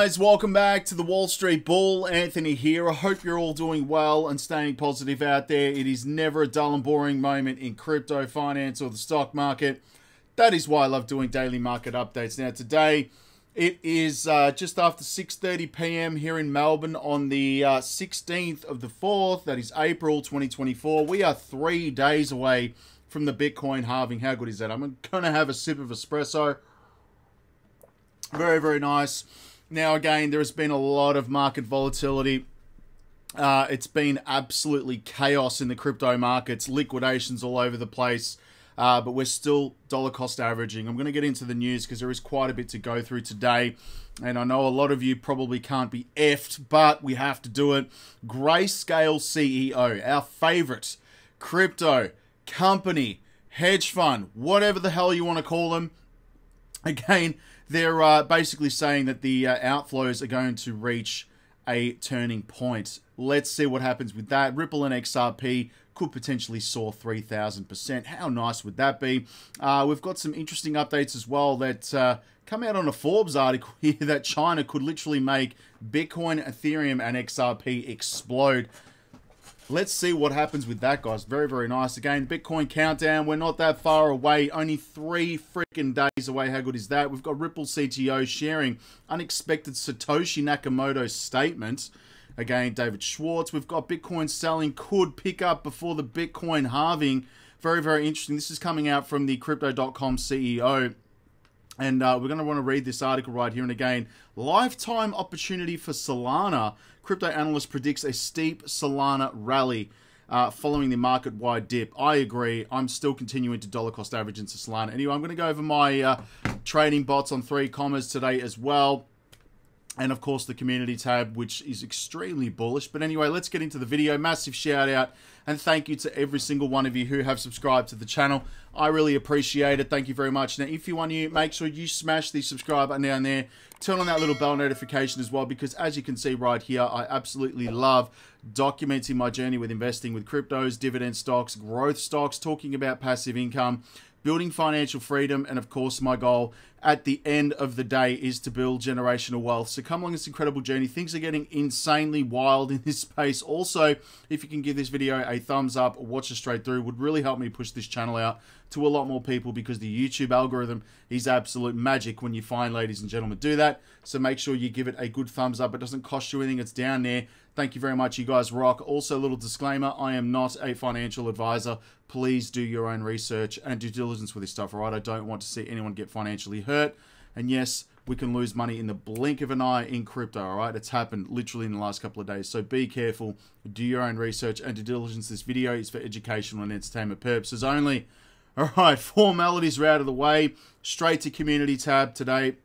guys, welcome back to the Wall Street Bull. Anthony here. I hope you're all doing well and staying positive out there. It is never a dull and boring moment in crypto, finance, or the stock market. That is why I love doing daily market updates. Now today, it is just after 6:30 p.m. here in Melbourne on the 16th of the 4th. That is April 2024. We are 3 days away from the Bitcoin halving. How good is that? I'm going to have a sip of espresso. Very, very nice. Now, again, there has been a lot of market volatility. It's been absolutely chaos in the crypto markets, liquidations all over the place, but we're still dollar cost averaging. I'm going to get into the news because there is quite a bit to go through today, and I know a lot of you probably can't be effed, but we have to do it. Grayscale CEO, our favorite crypto company, hedge fund, whatever the hell you want to call them. Again, they're basically saying that the outflows are going to reach a turning point. Let's see what happens with that. Ripple and XRP could potentially soar 3,000%. How nice would that be? We've got some interesting updates as well that come out on a Forbes article here that China could literally make Bitcoin, Ethereum, and XRP explode. Let's see what happens with that, guys. Very, very nice. Again, Bitcoin countdown. We're not that far away. Only 3 freaking days away. How good is that? We've got Ripple CTO sharing unexpected Satoshi Nakamoto statement. Again, David Schwartz. We've got Bitcoin selling could pick up before the Bitcoin halving. Very, very interesting. This is coming out from the Crypto.com CEO. And we're going to want to read this article right here. And again, lifetime opportunity for Solana. Crypto analyst predicts a steep Solana rally following the market-wide dip. I agree. I'm still continuing to dollar cost average into Solana. Anyway, I'm going to go over my trading bots on 3 commas today as well. And of course, the community tab, which is extremely bullish. But anyway, let's get into the video. Massive shout out and thank you to every single one of you who have subscribed to the channel. I really appreciate it. Thank you very much. Now, if you want to, make sure you smash the subscribe button down there. Turn on that little bell notification as well, because as you can see right here, I absolutely love documenting my journey with investing with cryptos, dividend stocks, growth stocks, talking about passive income, building financial freedom, and of course my goal at the end of the day is to build generational wealth. So come along this incredible journey. Things are getting insanely wild in this space. Also, if you can give this video a thumbs up or watch it straight through, would really help me push this channel out to a lot more people, because the YouTube algorithm is absolute magic when you find, ladies and gentlemen, do that. So make sure you give it a good thumbs up. It doesn't cost you anything. It's down there. Thank you very much. You guys rock. Also, a little disclaimer, I am not a financial advisor. Please do your own research and due diligence with this stuff, all right? I don't want to see anyone get financially hurt. And yes, we can lose money in the blink of an eye in crypto, all right? It's happened literally in the last couple of days. So be careful. Do your own research and due diligence. This video is for educational and entertainment purposes only. All right, formalities are out of the way. Straight to community tab today.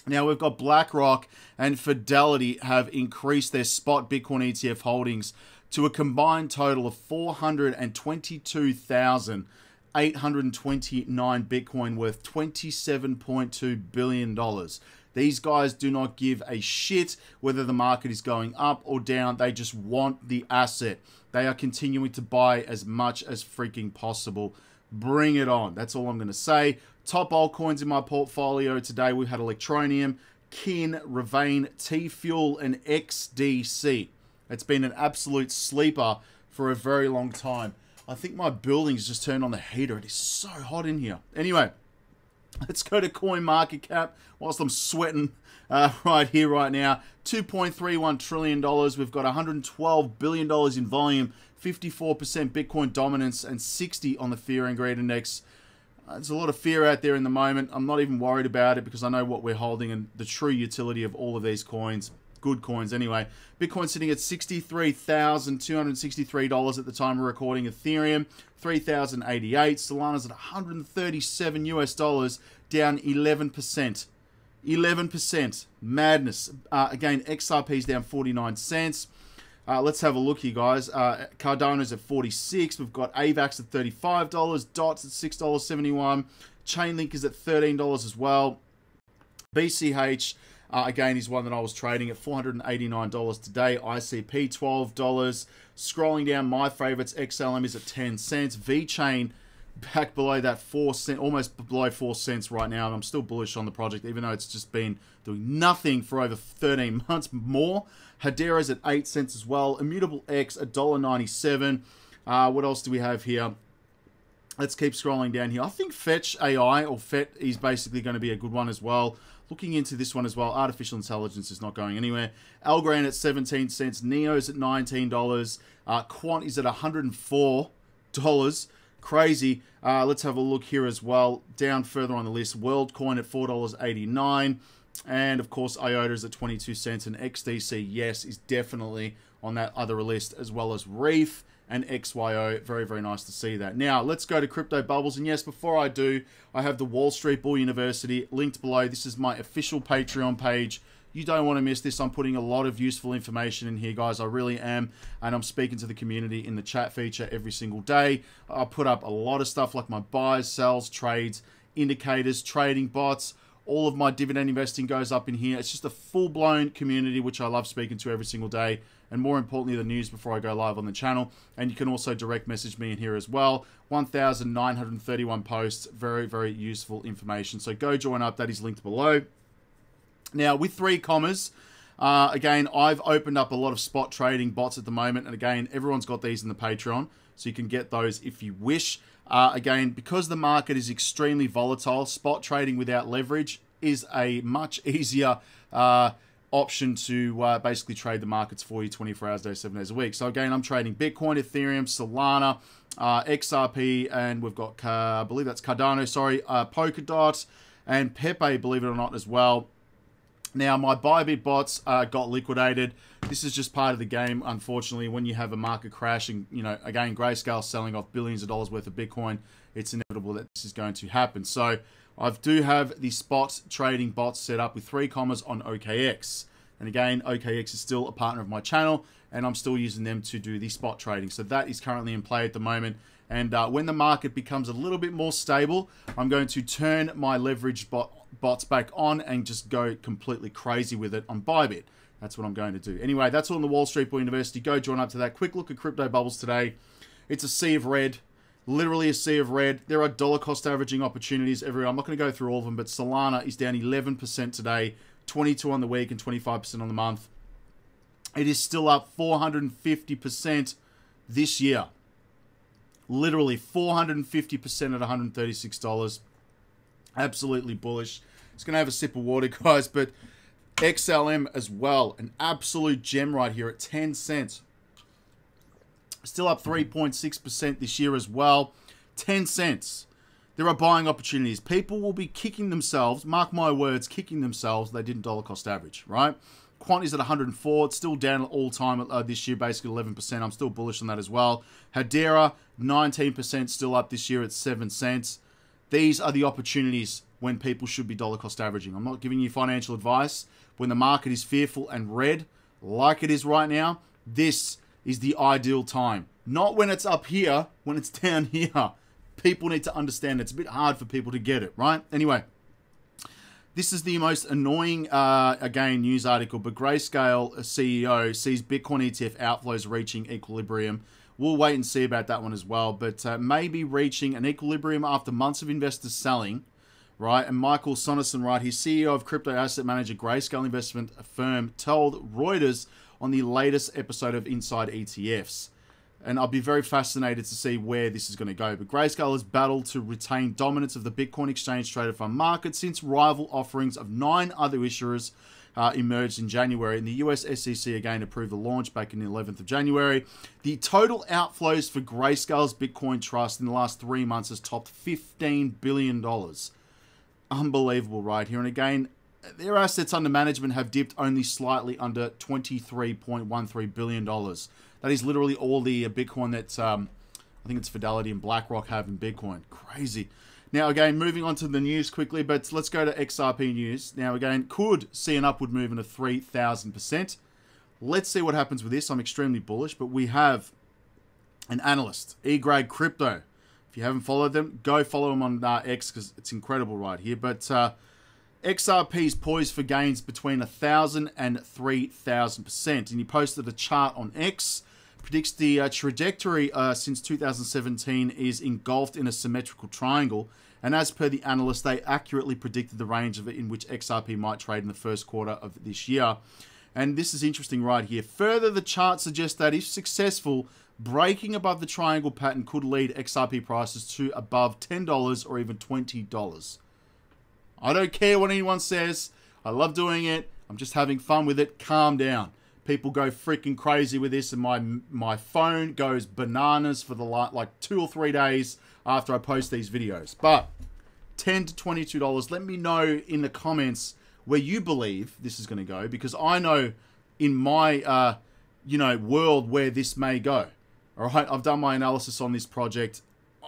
Now, we've got BlackRock and Fidelity have increased their spot Bitcoin ETF holdings to a combined total of 422,829 Bitcoin, worth $27.2 billion. These guys do not give a shit whether the market is going up or down. They just want the asset. They are continuing to buy as much as freaking possible. Bring it on. That's all I'm going to say. Top altcoins in my portfolio today, we had Electroneum, Kin, Ravane, T-Fuel, and XDC. It's been an absolute sleeper for a very long time. I think my building's just turned on the heater. It is so hot in here. Anyway, let's go to CoinMarketCap whilst I'm sweating right here, right now. $2.31 trillion. We've got $112 billion in volume, 54% Bitcoin dominance, and 60 on the Fear and Greed Index. There's a lot of fear out there in the moment. I'm not even worried about it because I know what we're holding and the true utility of all of these coins. Good coins anyway. Bitcoin sitting at $63,263 at the time of recording. Ethereum, $3,088. Solana's at $137 US, down 11%. 11%. Madness. Again, XRP's down 49 cents. Let's have a look here, guys. Cardano's at 46. We've got AVAX at $35. DOT's at $6.71. Chainlink is at $13 as well. BCH, again, is one that I was trading at $489 today. ICP, $12. Scrolling down, my favorites, XLM is at 10 cents. VeChain back below that 4 cent, almost below 4 cents right now, and I'm still bullish on the project, even though it's just been doing nothing for over 13 months more. Hedera's at 8 cents as well. Immutable X, $1.97. What else do we have here? Let's keep scrolling down here. I think Fetch AI, or FET, is basically going to be a good one as well. Looking into this one as well, artificial intelligence is not going anywhere. Algorand at 17 cents. Neo's at $19. Quant is at $104. Crazy. Let's have a look here as well. Down further on the list, WorldCoin at $4.89. And, of course, IOTA is at 22 cents. And XDC, yes, is definitely on that other list, as well as Reef and XYO. Very, very nice to see that. Now, let's go to Crypto Bubbles. And yes, before I do, I have the Wall Street Bull University linked below. This is my official Patreon page. You don't want to miss this. I'm putting a lot of useful information in here, guys. I really am. And I'm speaking to the community in the chat feature every single day. I put up a lot of stuff like my buys, sells, trades, indicators, trading bots. All of my dividend investing goes up in here. It's just a full-blown community, which I love speaking to every single day. And more importantly, the news before I go live on the channel. And you can also direct message me in here as well. 1,931 posts. Very, very useful information. So go join up. That is linked below. Now, with 3 commas, again, I've opened up a lot of spot trading bots at the moment. And again, everyone's got these in the Patreon. So you can get those if you wish. Again, because the market is extremely volatile, spot trading without leverage is a much easier option to basically trade the markets for you 24 hours a day, 7 days a week. So again, I'm trading Bitcoin, Ethereum, Solana, XRP, and we've got, I believe that's Cardano, sorry, Polkadot, and Pepe, believe it or not, as well. Now, my Bybit bots got liquidated. This is just part of the game, unfortunately. When you have a market crash and, you know, again, Grayscale selling off billions of dollars worth of Bitcoin, it's inevitable that this is going to happen. So I do have the spot trading bots set up with 3 commas on OKX. And again, OKX is still a partner of my channel, and I'm still using them to do the spot trading. So that is currently in play at the moment. And when the market becomes a little bit more stable, I'm going to turn my leverage bots back on and just go completely crazy with it on Bybit. That's what I'm going to do. Anyway, that's all in the Wall Street Bull University. Go join up to that. Quick look at Crypto Bubbles today. It's a sea of red. Literally a sea of red. There are dollar cost averaging opportunities everywhere. I'm not going to go through all of them, but Solana is down 11% today, 22 on the week and 25% on the month. It is still up 450% this year. Literally 450% at $136. Absolutely bullish. Just going to have a sip of water, guys, but XLM as well. An absolute gem right here at 10 cents. Still up 3.6% this year as well. 10 cents. There are buying opportunities. People will be kicking themselves, mark my words, kicking themselves. They didn't dollar cost average, right? Quant is at 104. It's still down all time this year, basically 11%. I'm still bullish on that as well. Hedera, 19% still up this year at 7 cents. These are the opportunities when people should be dollar cost averaging. I'm not giving you financial advice. When the market is fearful and red, like it is right now, this is the ideal time. Not when it's up here, when it's down here. People need to understand it's a bit hard for people to get it, right? Anyway, this is the most annoying, again, news article, but Grayscale CEO sees Bitcoin ETF outflows reaching equilibrium. We'll wait and see about that one as well, but maybe reaching an equilibrium after months of investors selling, right? And Michael Sonneson, right, he's CEO of crypto asset manager Grayscale investment firm, told Reuters on the latest episode of Inside ETFs. And I'll be very fascinated to see where this is going to go. But Grayscale has battled to retain dominance of the Bitcoin exchange traded fund market since rival offerings of 9 other issuers emerged in January. And the US SEC again approved the launch back in the 11th of January. The total outflows for Grayscale's Bitcoin trust in the last 3 months has topped $15 billion. Unbelievable right here. And again, their assets under management have dipped only slightly under $23.13 billion. That is literally all the Bitcoin that I think it's Fidelity and BlackRock have in Bitcoin. Crazy. Now, again, moving on to the news quickly, but let's go to XRP news. Now, again, could see an upward movement of 3,000%. Let's see what happens with this. I'm extremely bullish, but we have an analyst, XRP Crypto. If you haven't followed them, go follow them on X because it's incredible right here. But XRP is poised for gains between 1,000 and 3,000%. And he posted a chart on X predicts the trajectory since 2017 is engulfed in a symmetrical triangle. And as per the analyst, they accurately predicted the range of it in which XRP might trade in the first quarter of this year. And this is interesting right here. Further, the chart suggests that if successful, breaking above the triangle pattern could lead XRP prices to above $10 or even $20. I don't care what anyone says. I love doing it. I'm just having fun with it. Calm down. People go freaking crazy with this, and my phone goes bananas for the like 2 or 3 days after I post these videos. But $10 to $22. Let me know in the comments where you believe this is going to go, because I know in my world where this may go. All right, I've done my analysis on this project.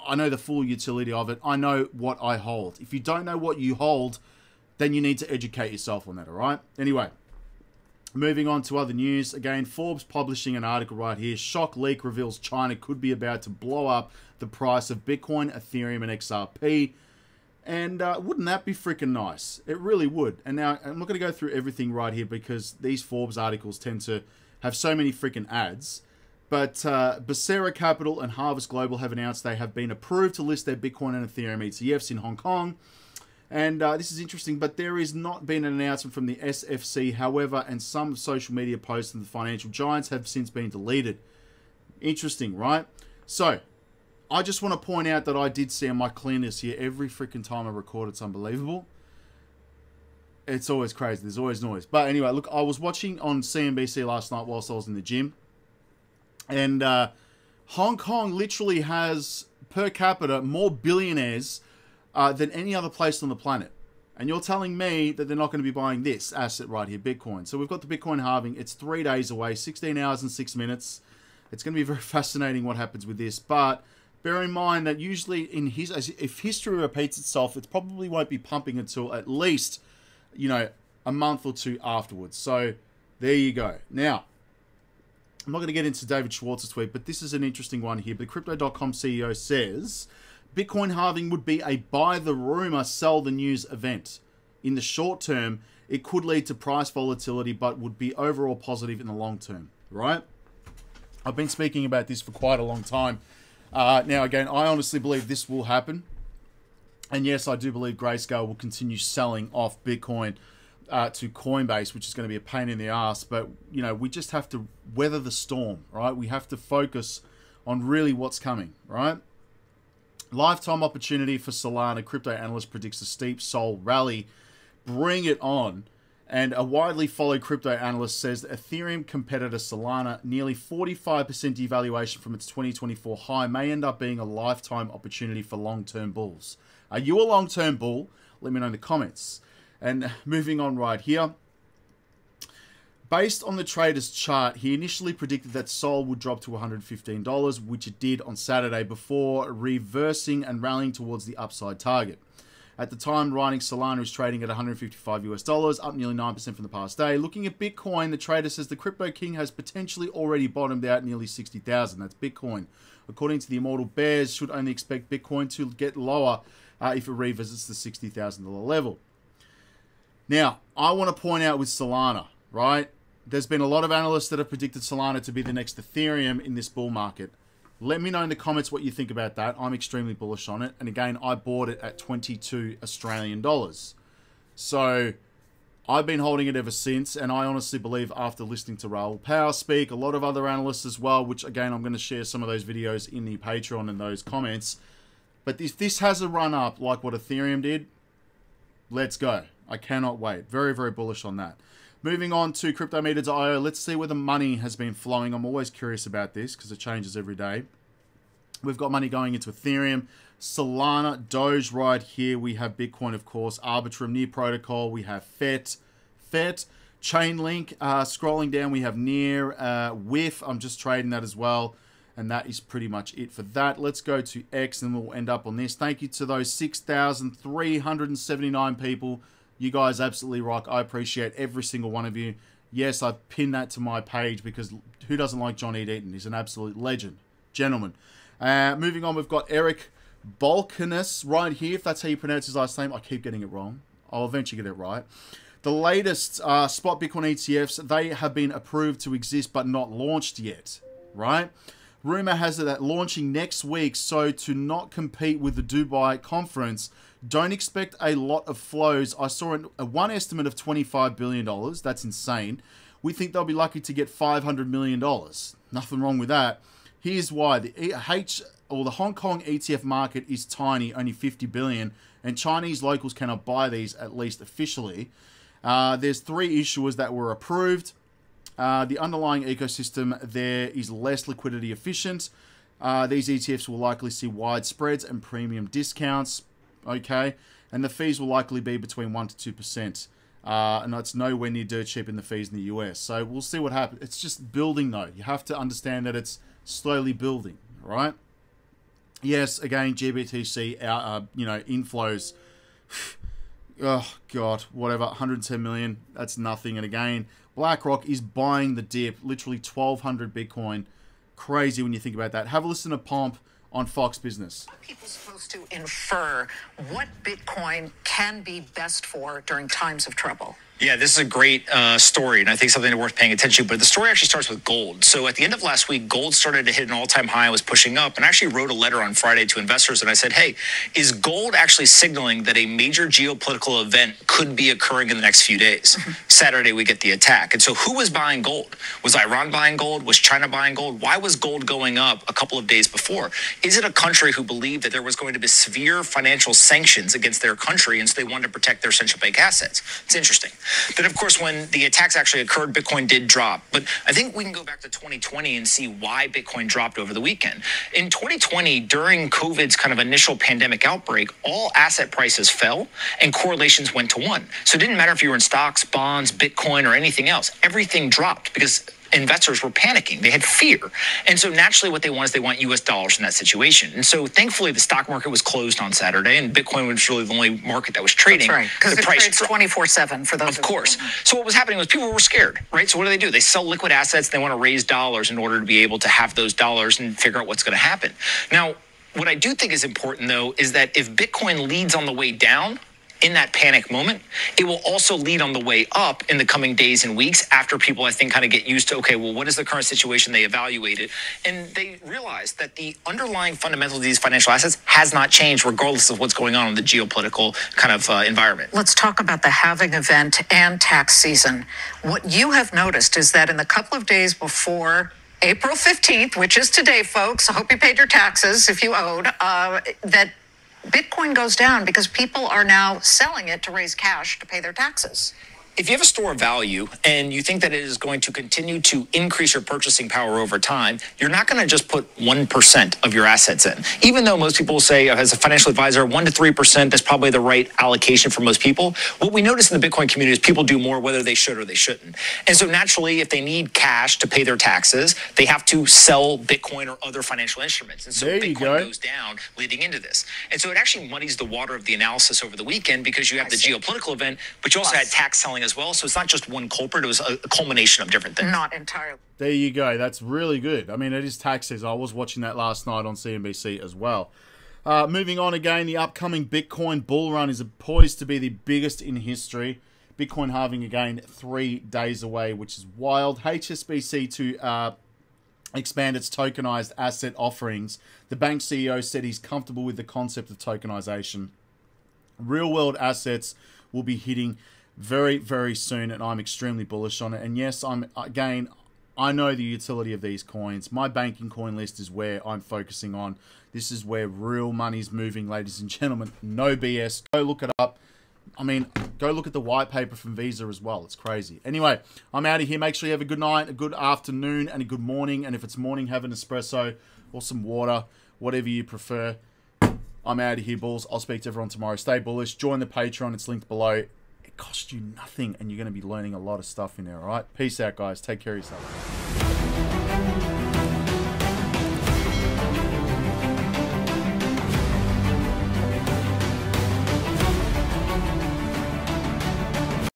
I know the full utility of it. I know what I hold. If you don't know what you hold, then you need to educate yourself on that. All right. Anyway. Moving on to other news. Again, Forbes publishing an article right here. Shock leak reveals China could be about to blow up the price of Bitcoin, Ethereum, and XRP. And wouldn't that be freaking nice? It really would. And now, I'm not going to go through everything right here because these Forbes articles tend to have so many freaking ads. But Becerra Capital and Harvest Global have announced they have been approved to list their Bitcoin and Ethereum ETFs in Hong Kong. And this is interesting, but there has not been an announcement from the SFC, however, and some social media posts of the financial giants have since been deleted. Interesting, right? So, I just want to point out that I did see on my cleanness here every freaking time I record. It's unbelievable. It's always crazy. There's always noise. But anyway, look, I was watching on CNBC last night whilst I was in the gym. And Hong Kong literally has, per capita, more billionaires than any other place on the planet. And you're telling me that they're not going to be buying this asset right here, Bitcoin. So we've got the Bitcoin halving. It's 3 days away, 16 hours and 6 minutes. It's going to be very fascinating what happens with this. But bear in mind that usually if history repeats itself, it probably won't be pumping until at least, a month or two afterwards. So there you go. Now, I'm not going to get into David Schwartz's tweet, but this is an interesting one here. But Crypto.com CEO says Bitcoin halving would be a buy the rumor, sell the news event. In the short term, it could lead to price volatility, but would be overall positive in the long term, right? I've been speaking about this for quite a long time. Now, again, I honestly believe this will happen. And yes, I do believe Grayscale will continue selling off Bitcoin to Coinbase, which is going to be a pain in the ass. But, we just have to weather the storm, right? We have to focus on really what's coming, right? Lifetime opportunity for Solana. Crypto analyst predicts a steep Sol rally. Bring it on. And a widely followed crypto analyst says that Ethereum competitor Solana, nearly 45% devaluation from its 2024 high, may end up being a lifetime opportunity for long-term bulls. Are you a long-term bull? Let me know in the comments. And moving on right here. Based on the trader's chart, he initially predicted that Sol would drop to $115, which it did on Saturday before reversing and rallying towards the upside target. At the time, writing Solana is trading at $155 US, up nearly 9% from the past day. Looking at Bitcoin, the trader says the crypto king has potentially already bottomed out nearly 60,000. That's Bitcoin. According to the Immortal Bears, should only expect Bitcoin to get lower if it revisits the $60,000 level. Now, I want to point out with Solana, right? There's been a lot of analysts that have predicted Solana to be the next Ethereum in this bull market. Let me know in the comments what you think about that. I'm extremely bullish on it. And again, I bought it at 22 Australian dollars. So I've been holding it ever since. And I honestly believe after listening to Raoul Pal speak, a lot of other analysts as well, which again, I'm going to share some of those videos in the Patreon and those comments. But if this has a run up like what Ethereum did, let's go. I cannot wait. Very, very bullish on that. Moving on to Cryptometer.io, let's see where the money has been flowing. I'm always curious about this because it changes every day. We've got money going into Ethereum, Solana, Doge right here. We have Bitcoin, of course, Arbitrum, Near Protocol. We have FET, Chainlink. Scrolling down, we have Near, WIF. I'm just trading that as well. And that is pretty much it for that. Let's go to X and we'll end up on this. Thank you to those 6,379 people. You guys absolutely rock. I appreciate every single one of you. Yes, I've pinned that to my page because who doesn't like John E. Deaton? He's an absolute legend. Gentlemen. Moving on, we've got Eric Balkanus right here. If that's how you pronounce his last name, I keep getting it wrong. I'll eventually get it right. The latest spot Bitcoin ETFs, they have been approved to exist but not launched yet. right? Rumor has it that launching next week, so to not compete with the Dubai conference, don't expect a lot of flows. I saw one estimate of $25 billion. That's insane. We think they'll be lucky to get $500 million. Nothing wrong with that. Here's why. The Hong Kong ETF market is tiny, only 50 billion, and Chinese locals cannot buy these, at least officially. There's 3 issuers that were approved. The underlying ecosystem there is less liquidity efficient. These ETFs will likely see wide spreads and premium discounts. Okay, and the fees will likely be between 1 to 2%. And that's nowhere near dirt cheap in the fees in the US. So we'll see what happens. It's just building, though. You have to understand that it's slowly building, right? Yes, again, GBTC, inflows. Oh, God, whatever, 110 million. That's nothing. And again, BlackRock is buying the dip, literally 1,200 Bitcoin. Crazy when you think about that. Have a listen to Pomp on Fox Business. Are people supposed to infer what Bitcoin can be best for during times of trouble? Yeah, this is a great story, and I think something worth paying attention to. But the story actually starts with gold. So at the end of last week, gold started to hit an all-time high and was pushing up. And I actually wrote a letter on Friday to investors, and I said, hey, is gold actually signaling that a major geopolitical event could be occurring in the next few days? Saturday, we get the attack. And so who was buying gold? Was Iran buying gold? Was China buying gold? Why was gold going up a couple of days before? Is it a country who believed that there was going to be severe financial sanctions against their country, and so they wanted to protect their central bank assets? It's interesting. Then, of course, when the attacks actually occurred, Bitcoin did drop. But I think we can go back to 2020 and see why Bitcoin dropped over the weekend. In 2020, during COVID's kind of initial pandemic outbreak, all asset prices fell and correlations went to 1. So it didn't matter if you were in stocks, bonds, Bitcoin, or anything else. Everything dropped because investors were panicking. They had fear. And so naturally what they want is they want US dollars in that situation. And so thankfully the stock market was closed on Saturday, and Bitcoin was really the only market that was trading. That's right, because it trades 24/7 for those of course. So what was happening was people were scared, right? So what do? They sell liquid assets. They want to raise dollars in order to be able to have those dollars and figure out what's going to happen. Now, what I do think is important, though, is that if Bitcoin leads on the way down, in that panic moment, it will also lead on the way up in the coming days and weeks after people, I think, kind of get used to, okay, well, what is the current situation? They evaluate it, and they realize that the underlying fundamentals of these financial assets has not changed regardless of what's going on in the geopolitical kind of environment. Let's talk about the halving event and tax season. What you have noticed is that in the couple of days before April 15th, which is today, folks, I hope you paid your taxes if you owed, that Bitcoin goes down because people are now selling it to raise cash to pay their taxes. If you have a store of value and you think that it is going to continue to increase your purchasing power over time, you're not going to just put 1% of your assets in. Even though most people say, as a financial advisor, 1 to 3% is probably the right allocation for most people. What we notice in the Bitcoin community is people do more whether they should or they shouldn't. And so naturally, if they need cash to pay their taxes, they have to sell Bitcoin or other financial instruments. And so Bitcoin goes down leading into this. And so it actually muddies the water of the analysis over the weekend because you have the geopolitical event, but you also had tax selling as well. So it's not just one culprit. It was a culmination of different things. Not entirely. There you go. That's really good. I mean, it is tax season. I was watching that last night on CNBC as well. Moving on again, the upcoming Bitcoin bull run is poised to be the biggest in history. Bitcoin halving again 3 days away, which is wild. HSBC to expand its tokenized asset offerings. The bank CEO said he's comfortable with the concept of tokenization. Real-world assets will be hitting very, very soon, and I'm extremely bullish on it. And yes, I know the utility of these coins. My banking coin list is where I'm focusing on. This is where real money's moving, ladies and gentlemen. No BS. Go look it up. I mean, go look at the white paper from Visa as well. It's crazy. Anyway, I'm out of here. Make sure you have a good night, a good afternoon, and a good morning. And if it's morning, have an espresso or some water, whatever you prefer. I'm out of here, bulls. I'll speak to everyone tomorrow. Stay bullish. Join the Patreon. It's linked below. It costs you nothing, and you're going to be learning a lot of stuff in there, all right? Peace out, guys. Take care of yourself.